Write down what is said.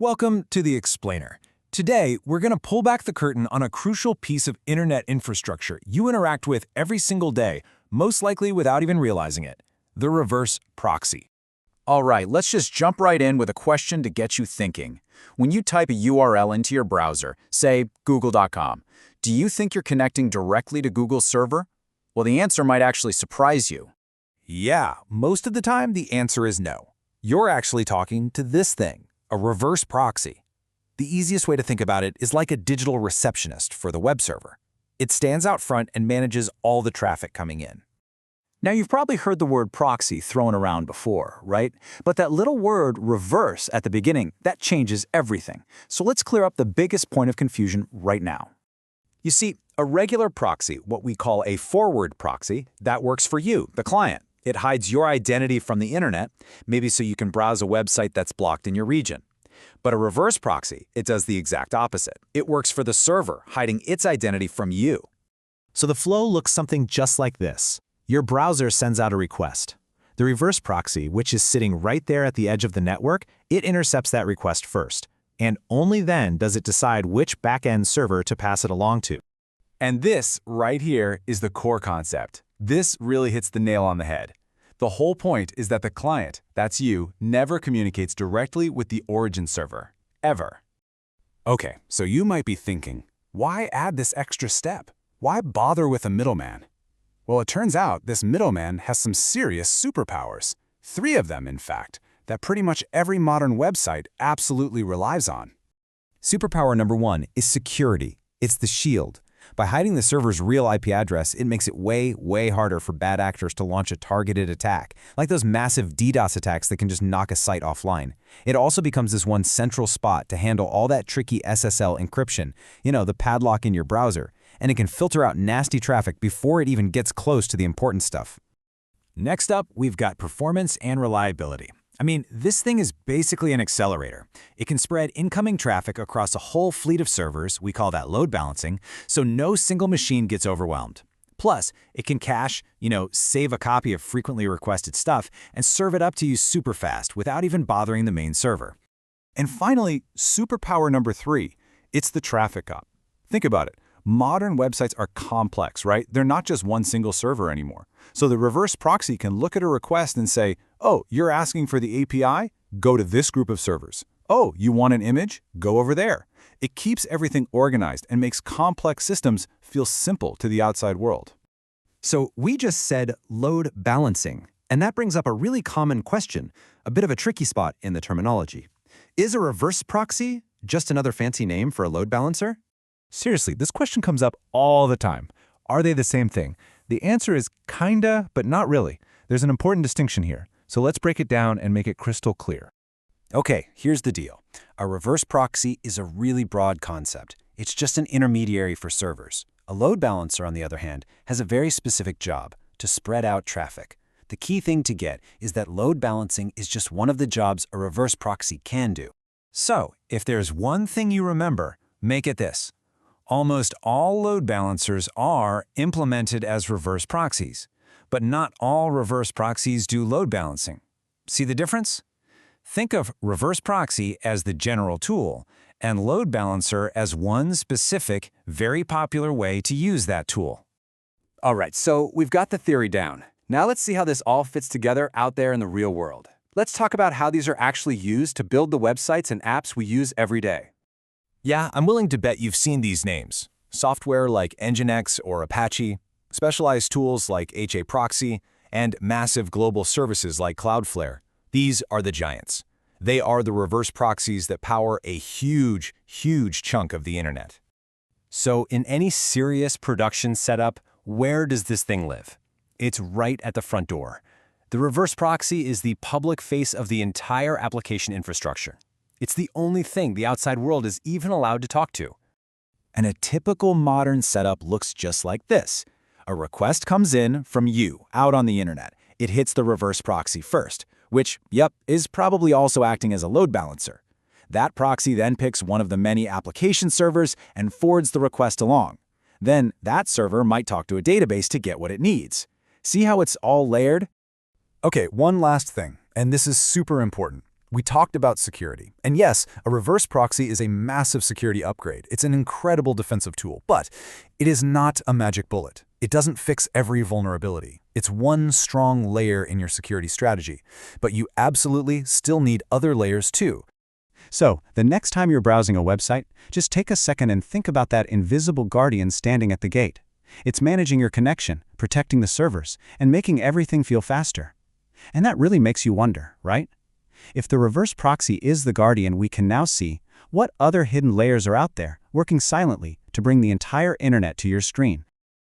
Welcome to The Explainer. Today, we're going to pull back the curtain on a crucial piece of internet infrastructure you interact with every single day, most likely without even realizing it: the reverse proxy. All right, let's just jump right in with a question to get you thinking. When you type a URL into your browser, say google.com, do you think you're connecting directly to Google's server? Well, the answer might actually surprise you. Yeah, most of the time the answer is no. You're actually talking to this thing, a reverse proxy. The easiest way to think about it is like a digital receptionist for the web server. It stands out front and manages all the traffic coming in. Now, you've probably heard the word proxy thrown around before, right? But that little word reverse at the beginning, that changes everything. So let's clear up the biggest point of confusion right now. You see, a regular proxy, what we call a forward proxy, that works for you, the client. It hides your identity from the internet, maybe so you can browse a website that's blocked in your region. But a reverse proxy, it does the exact opposite. It works for the server, hiding its identity from you. So the flow looks something just like this. Your browser sends out a request. The reverse proxy, which is sitting right there at the edge of the network, it intercepts that request first. And only then does it decide which backend server to pass it along to. And this right here is the core concept. This really hits the nail on the head. The whole point is that the client, that's you, never communicates directly with the origin server, ever. Okay, so you might be thinking, why add this extra step? Why bother with a middleman? Well, it turns out this middleman has some serious superpowers. 3 of them, in fact, that pretty much every modern website absolutely relies on. Superpower number 1 is security. It's the shield. By hiding the server's real IP address, it makes it way harder for bad actors to launch a targeted attack, like those massive DDoS attacks that can just knock a site offline. It also becomes this one central spot to handle all that tricky SSL encryption, the padlock in your browser, and it can filter out nasty traffic before it even gets close to the important stuff. Next up, we've got performance and reliability. I mean, this thing is basically an accelerator. It can spread incoming traffic across a whole fleet of servers, we call that load balancing, so no single machine gets overwhelmed. Plus, it can cache, save a copy of frequently requested stuff and serve it up to you super fast without even bothering the main server. And finally, superpower number 3, it's the traffic cop. Think about it. Modern websites are complex, right? They're not just one single server anymore. So the reverse proxy can look at a request and say, oh, you're asking for the API? Go to this group of servers. Oh, you want an image? Go over there. It keeps everything organized and makes complex systems feel simple to the outside world. So we just said load balancing, and that brings up a really common question, a bit of a tricky spot in the terminology. Is a reverse proxy just another fancy name for a load balancer? Seriously, this question comes up all the time. Are they the same thing? The answer is kinda, but not really. There's an important distinction here, so let's break it down and make it crystal clear. Okay, here's the deal. A reverse proxy is a really broad concept. It's just an intermediary for servers. A load balancer, on the other hand, has a very specific job: to spread out traffic. The key thing to get is that load balancing is just one of the jobs a reverse proxy can do. So, if there's one thing you remember, make it this: almost all load balancers are implemented as reverse proxies, but not all reverse proxies do load balancing. See the difference? Think of reverse proxy as the general tool, and load balancer as one specific, very popular way to use that tool. All right, so we've got the theory down. Now let's see how this all fits together out there in the real world. Let's talk about how these are actually used to build the websites and apps we use every day. Yeah, I'm willing to bet you've seen these names. Software like Nginx or Apache, specialized tools like HAProxy, and massive global services like Cloudflare. These are the giants. They are the reverse proxies that power a huge chunk of the internet. So in any serious production setup, where does this thing live? It's right at the front door. The reverse proxy is the public face of the entire application infrastructure. It's the only thing the outside world is even allowed to talk to. And a typical modern setup looks just like this. A request comes in from you out on the internet. It hits the reverse proxy first, which, is probably also acting as a load balancer. That proxy then picks one of the many application servers and forwards the request along. Then that server might talk to a database to get what it needs. See how it's all layered? Okay, one last thing, and this is super important. We talked about security. And yes, a reverse proxy is a massive security upgrade. It's an incredible defensive tool, but it is not a magic bullet. It doesn't fix every vulnerability. It's one strong layer in your security strategy. But you absolutely still need other layers too. So, the next time you're browsing a website, just take a second and think about that invisible guardian standing at the gate. It's managing your connection, protecting the servers, and making everything feel faster. And that really makes you wonder, right? If the reverse proxy is the guardian we can now see, what other hidden layers are out there, working silently to bring the entire internet to your screen?